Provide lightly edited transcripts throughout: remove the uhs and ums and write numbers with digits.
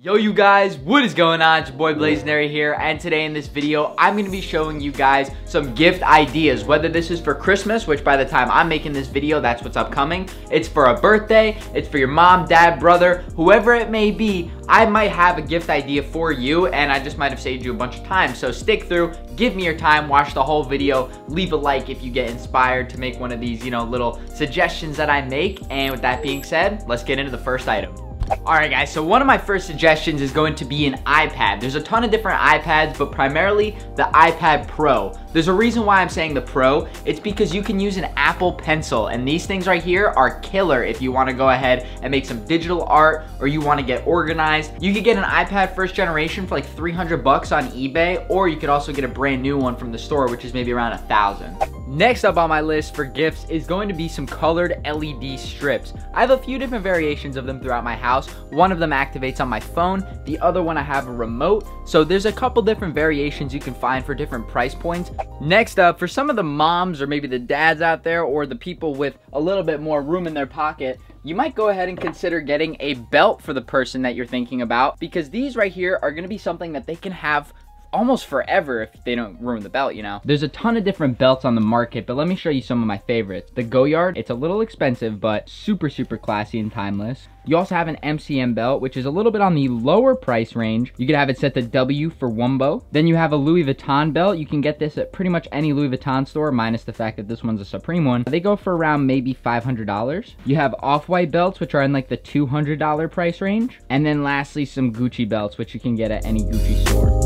Yo you guys, what is going on? It's your boy Blazendary here, and today in this video I'm going to be showing you guys some gift ideas, whether this is for Christmas, which by the time I'm making this video that's what's upcoming, it's for a birthday, it's for your mom, dad, brother, whoever it may be. I might have a gift idea for you and I just might have saved you a bunch of time, so stick through, give me your time, watch the whole video, leave a like if you get inspired to make one of these, little suggestions that I make. And with that being said, let's get into the first item. Alright guys, so one of my first suggestions is going to be an iPad. There's a ton of different iPads, but primarily the iPad Pro. There's a reason why I'm saying the Pro. It's because you can use an Apple Pencil, and these things right here are killer if you want to go ahead and make some digital art or you want to get organized. You could get an iPad first generation for like 300 bucks on eBay, or you could also get a brand new one from the store, which is maybe around 1,000. Next up on my list for gifts is going to be some colored LED strips. I have a few different variations of them throughout my house. One of them activates on my phone, the other one I have a remote. So there's a couple different variations you can find for different price points. Next up, for some of the moms or maybe the dads out there, or the people with a little bit more room in their pocket, you might go ahead and consider getting a belt for the person that you're thinking about, because these right here are going to be something that they can have almost forever if they don't ruin the belt, There's a ton of different belts on the market, but let me show you some of my favorites. The Goyard, it's a little expensive, but super classy and timeless. You also have an MCM belt, which is a little bit on the lower price range. You could have it set to W for Wumbo. Then you have a Louis Vuitton belt. You can get this at pretty much any Louis Vuitton store, minus the fact that this one's a Supreme one. They go for around maybe $500. You have Off-White belts, which are in like the $200 price range. And then lastly, some Gucci belts, which you can get at any Gucci store.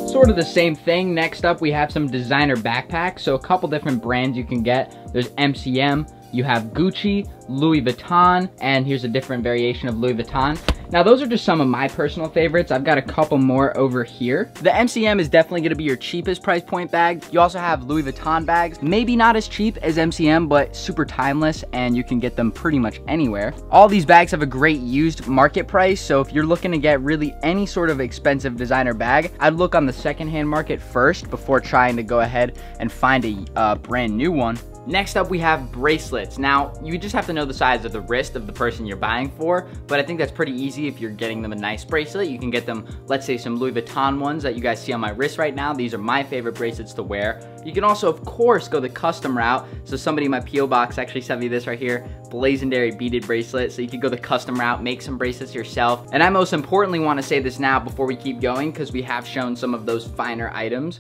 Sort of the same thing. Next up, we have some designer backpacks. So a couple different brands you can get. There's MCM, you have Gucci, Louis Vuitton, and here's a different variation of Louis Vuitton. Now those are just some of my personal favorites. I've got a couple more over here. The MCM is definitely gonna be your cheapest price point bag. You also have Louis Vuitton bags. Maybe not as cheap as MCM, but super timeless, and you can get them pretty much anywhere. All these bags have a great used market price, so if you're looking to get really any sort of expensive designer bag, I'd look on the secondhand market first before trying to go ahead and find a brand new one. Next up, we have bracelets. Now, you just have to know the size of the wrist of the person you're buying for, but I think that's pretty easy if you're getting them a nice bracelet. You can get them, let's say, some Louis Vuitton ones that you guys see on my wrist right now. These are my favorite bracelets to wear. You can also, of course, go the custom route. So somebody in my P.O. box actually sent me this right here, Blazendary beaded bracelet. So you could go the custom route, make some bracelets yourself. And I most importantly want to say this now before we keep going, because we have shown some of those finer items.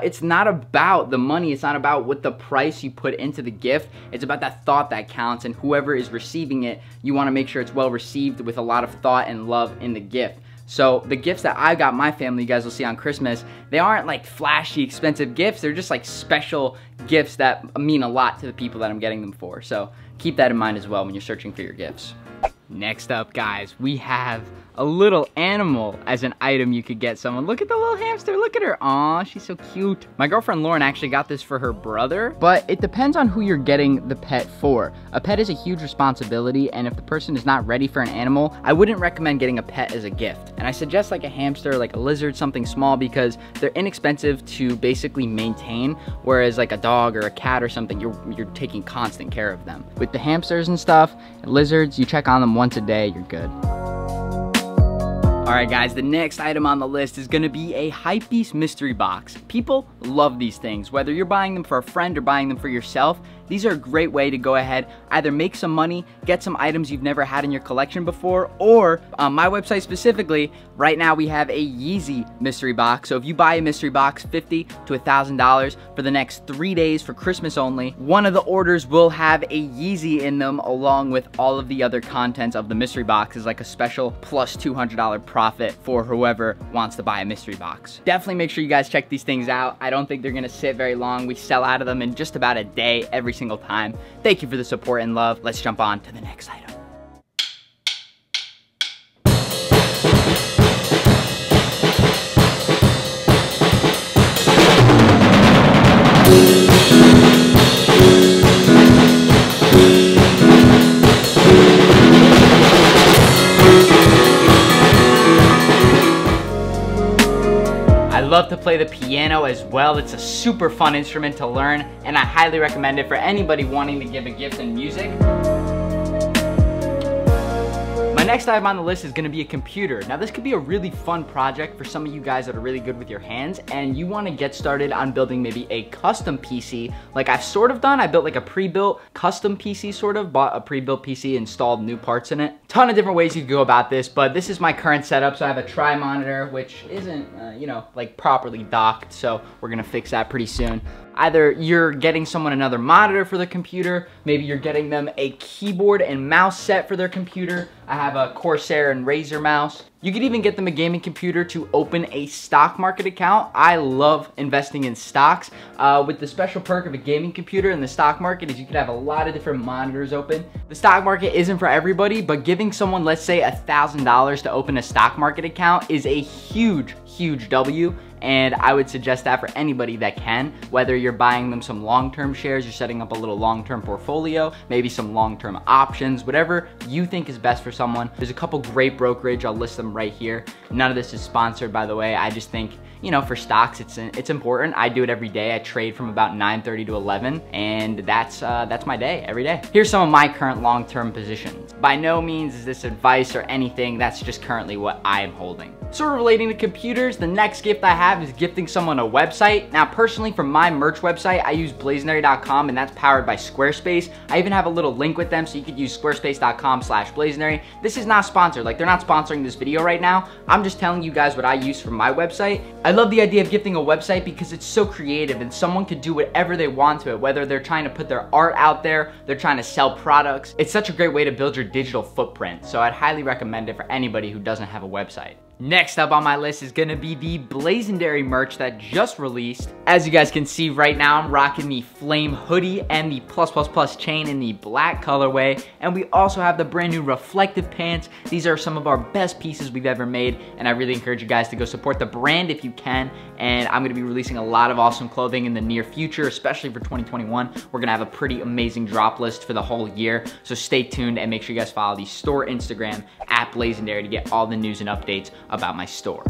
It's not about the money. It's not about what the price you put into the gift. It's about that thought that counts, and whoever is receiving it, you want to make sure it's well received with a lot of thought and love in the gift. So the gifts that I got my family, you guys will see on Christmas, they aren't like flashy, expensive gifts. They're just like special gifts that mean a lot to the people that I'm getting them for. So keep that in mind as well when you're searching for your gifts. Next up, guys, we have a little animal as an item you could get someone. Look at the little hamster, look at her. Aw, she's so cute. My girlfriend Lauren actually got this for her brother, but it depends on who you're getting the pet for. A pet is a huge responsibility, and if the person is not ready for an animal, I wouldn't recommend getting a pet as a gift. And I suggest like a hamster, like a lizard, something small, because they're inexpensive to basically maintain, whereas like a dog or a cat or something, you're taking constant care of them. With the hamsters and stuff, and lizards, you check on them once a day, you're good. Alright guys, the next item on the list is going to be a Hypebeast mystery box. People love these things, whether you're buying them for a friend or buying them for yourself. These are a great way to go ahead, either make some money, get some items you've never had in your collection before, or on my website specifically, right now we have a Yeezy mystery box. So if you buy a mystery box, $50 to $1,000 for the next 3 days for Christmas only, one of the orders will have a Yeezy in them along with all of the other contents of the mystery box as like a special plus $200 profit for whoever wants to buy a mystery box. Definitely make sure you guys check these things out. I don't think they're gonna sit very long. We sell out of them in just about a day every single time. Thank you for the support and love. Let's jump on to the next item. I love love to play the piano as well. It's a super fun instrument to learn, and I highly recommend it for anybody wanting to give a gift in music. My next item on the list is gonna be a computer. Now this could be a really fun project for some of you guys that are really good with your hands and you wanna get started on building maybe a custom PC like I've sort of done. I built like a pre-built custom PC sort of, bought a pre-built PC, installed new parts in it. Ton of different ways you could go about this, but this is my current setup. So I have a tri-monitor, which isn't, you know, like properly docked. So we're gonna fix that pretty soon. Either you're getting someone another monitor for their computer, maybe you're getting them a keyboard and mouse set for their computer. I have a Corsair and Razer mouse. You could even get them a gaming computer to open a stock market account. I love investing in stocks. With the special perk of a gaming computer in the stock market is you could have a lot of different monitors open. The stock market isn't for everybody, but giving someone, let's say $1,000 to open a stock market account is a huge, huge W. And I would suggest that for anybody that can, whether you're buying them some long-term shares, you're setting up a little long-term portfolio, maybe some long-term options, whatever you think is best for someone. There's a couple great brokerage, I'll list them right here. None of this is sponsored, by the way. I just think, you know, for stocks, it's important. I do it every day. I trade from about 9:30 to 11, and that's my day, every day. Here's some of my current long-term positions. By no means is this advice or anything, that's just currently what I am holding. Sort of relating to computers, the next gift I have is gifting someone a website. Now, personally, for my merch website, I use Blazendary.com, and that's powered by Squarespace. I even have a little link with them, so you could use squarespace.com/Blazendary. This is not sponsored, like they're not sponsoring this video right now. I'm just telling you guys what I use for my website. I love the idea of gifting a website because it's so creative and someone could do whatever they want to it, whether they're trying to put their art out there, they're trying to sell products. It's such a great way to build your digital footprint, so I'd highly recommend it for anybody who doesn't have a website. Next up on my list is gonna be the Blazendary merch that just released. As you guys can see right now, I'm rocking the flame hoodie and the +++ chain in the black colorway. And we also have the brand new reflective pants. These are some of our best pieces we've ever made. And I really encourage you guys to go support the brand if you can. And I'm gonna be releasing a lot of awesome clothing in the near future, especially for 2021. We're gonna have a pretty amazing drop list for the whole year. So stay tuned and make sure you guys follow the store Instagram at Blazendary to get all the news and updates about my store.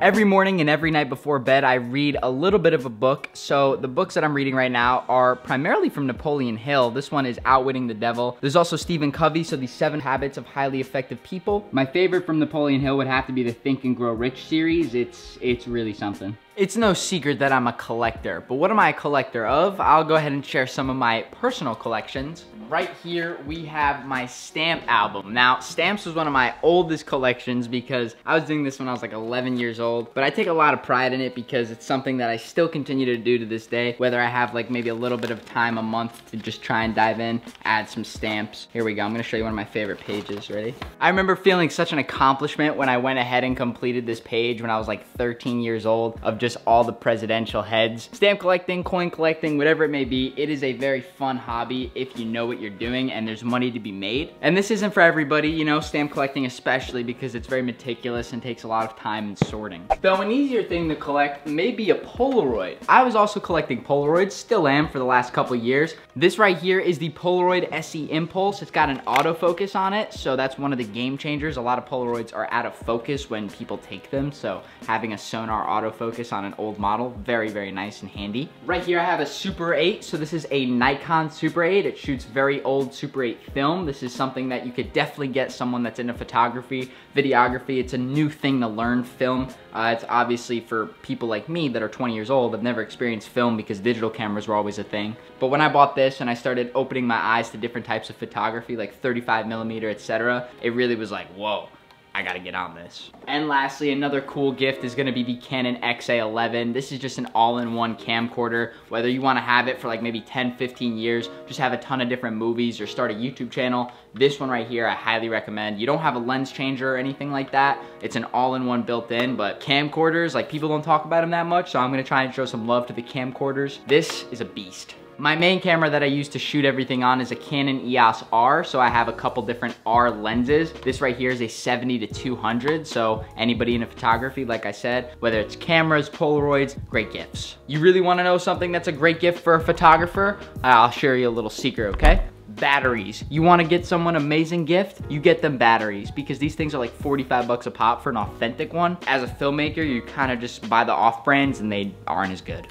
Every morning and every night before bed, I read a little bit of a book. So the books that I'm reading right now are primarily from Napoleon Hill. This one is Outwitting the Devil. There's also Stephen Covey, so the 7 Habits of Highly Effective People. My favorite from Napoleon Hill would have to be the Think and Grow Rich series. It's really something. It's no secret that I'm a collector, but what am I a collector of? I'll go ahead and share some of my personal collections. Right here, we have my stamp album. Now, stamps was one of my oldest collections because I was doing this when I was like 11 years old, but I take a lot of pride in it because it's something that I still continue to do to this day, whether I have like maybe a little bit of time a month to just try and dive in, add some stamps. Here we go, I'm gonna show you one of my favorite pages, ready? I remember feeling such an accomplishment when I went ahead and completed this page when I was like 13 years old of just all the presidential heads. Stamp collecting, coin collecting, whatever it may be, it is a very fun hobby if you know what you're doing and there's money to be made. And this isn't for everybody, you know, stamp collecting especially because it's very meticulous and takes a lot of time and sorting. Though an easier thing to collect may be a Polaroid. I was also collecting Polaroids, still am for the last couple years. This right here is the Polaroid SE Impulse. It's got an autofocus on it, so that's one of the game changers. A lot of Polaroids are out of focus when people take them, so having a sonar autofocus on an old model, very, very nice and handy. Right here I have a Super 8, so this is a Nikon Super 8. It shoots very old Super 8 film. This is something that you could definitely get someone that's into photography, videography. It's a new thing to learn film. It's obviously for people like me that are 20 years old, I've never experienced film because digital cameras were always a thing. But when I bought this and I started opening my eyes to different types of photography, like 35mm, etc., it really was like, whoa, I gotta get on this. And lastly, another cool gift is gonna be the Canon XA11. This is just an all-in-one camcorder. Whether you wanna have it for like maybe 10, 15 years, just have a ton of different movies or start a YouTube channel, this one right here, I highly recommend. You don't have a lens changer or anything like that. It's an all-in-one built in, but camcorders, like people don't talk about them that much, so I'm gonna try and show some love to the camcorders. This is a beast. My main camera that I use to shoot everything on is a Canon EOS R, so I have a couple different R lenses. This right here is a 70-200, so anybody into photography, like I said, whether it's cameras, Polaroids, great gifts. You really wanna know something that's a great gift for a photographer? I'll share you a little secret, okay? batteries. You wanna get someone an amazing gift? You get them batteries, because these things are like 45 bucks a pop for an authentic one. As a filmmaker, you kind of just buy the off brands and they aren't as good.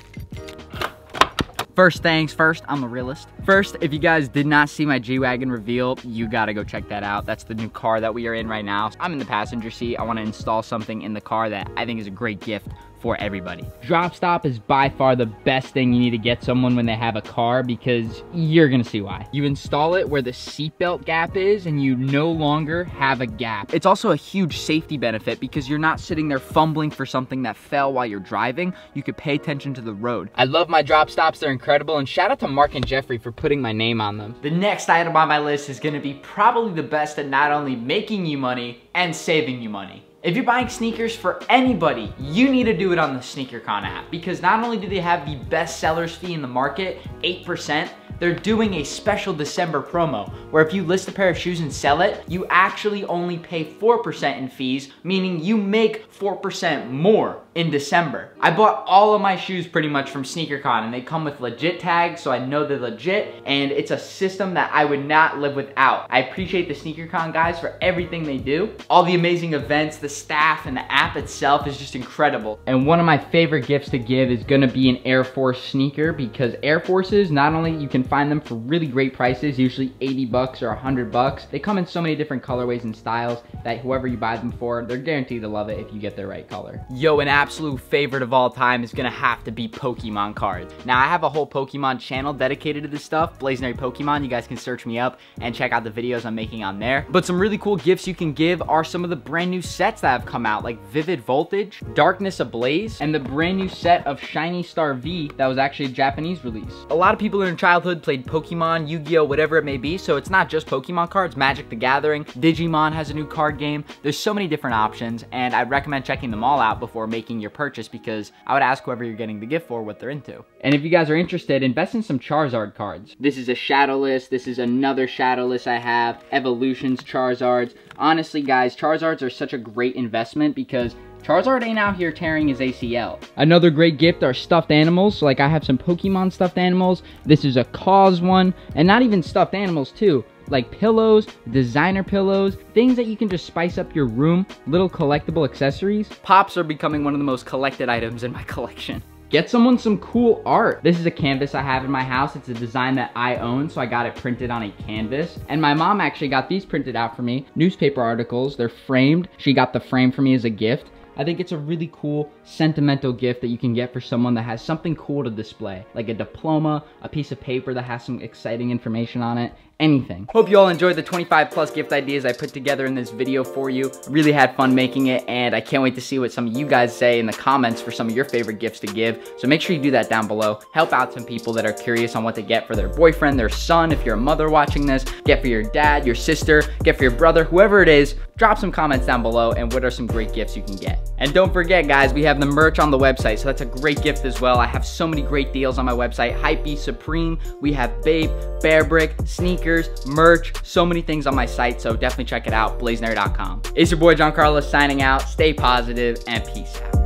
First things first, I'm a realist. First, if you guys did not see my G-Wagon reveal, you gotta go check that out. That's the new car that we are in right now. I'm in the passenger seat. I wanna install something in the car that I think is a great gift for everybody. Drop stop is by far the best thing you need to get someone when they have a car, because you're gonna see why. You install it where the seatbelt gap is and you no longer have a gap. It's also a huge safety benefit because you're not sitting there fumbling for something that fell while you're driving. You could pay attention to the road. I love my drop stops, they're incredible, and shout out to Mark and Jeffrey for putting my name on them. The next item on my list is gonna be probably the best at not only making you money and saving you money. If you're buying sneakers for anybody, you need to do it on the SneakerCon app, because not only do they have the best sellers fee in the market, 8%, they're doing a special December promo where if you list a pair of shoes and sell it, you actually only pay 4% in fees, meaning you make 4% more in December. I bought all of my shoes pretty much from SneakerCon, and they come with legit tags, so I know they're legit, and it's a system that I would not live without. I appreciate the SneakerCon guys for everything they do. All the amazing events, the staff, and the app itself is just incredible. And one of my favorite gifts to give is gonna be an Air Force sneaker, because Air Forces, not only you can find them for really great prices, usually 80 bucks or 100 bucks. They come in so many different colorways and styles that whoever you buy them for, they're guaranteed to love it if you get the right color. Yo, an absolute favorite of all time is gonna have to be Pokemon cards. Now, I have a whole Pokemon channel dedicated to this stuff, Blazendary Pokemon. You guys can search me up and check out the videos I'm making on there. But some really cool gifts you can give are some of the brand new sets that have come out, like Vivid Voltage, Darkness Ablaze, and the brand new set of Shiny Star V that was actually a Japanese release. A lot of people in their childhood played Pokemon, Yu-Gi-Oh, whatever it may be, so it's not just Pokemon cards. Magic the Gathering, Digimon has a new card game. There's so many different options, and I'd recommend checking them all out before making your purchase, because I would ask whoever you're getting the gift for what they're into. And if you guys are interested, invest in some Charizard cards. This is a Shadowless, this is another Shadowless I have, Evolutions, Charizards. Honestly guys, Charizards are such a great investment because Charizard ain't out here tearing his ACL. Another great gift are stuffed animals. Like I have some Pokemon stuffed animals. This is a Cause one, and not even stuffed animals too. Like pillows, designer pillows, things that you can just spice up your room, little collectible accessories. Pops are becoming one of the most collected items in my collection. Get someone some cool art. This is a canvas I have in my house. It's a design that I own, so I got it printed on a canvas. And my mom actually got these printed out for me. Newspaper articles, they're framed. She got the frame for me as a gift. I think it's a really cool, sentimental gift that you can get for someone that has something cool to display, like a diploma, a piece of paper that has some exciting information on it, anything. Hope you all enjoyed the 25 plus gift ideas I put together in this video for you. Really had fun making it, and I can't wait to see what some of you guys say in the comments for some of your favorite gifts to give. So make sure you do that down below. Help out some people that are curious on what to get for their boyfriend, their son, if you're a mother watching this, get for your dad, your sister, get for your brother, whoever it is. Drop some comments down below and what are some great gifts you can get. And don't forget guys, we have the merch on the website, so that's a great gift as well. I have so many great deals on my website. Hypebeast Supreme, we have Babe, Bear Brick, sneakers, merch, so many things on my site, so definitely check it out, blazendary.com. It's your boy John Carlos signing out. Stay positive and peace out.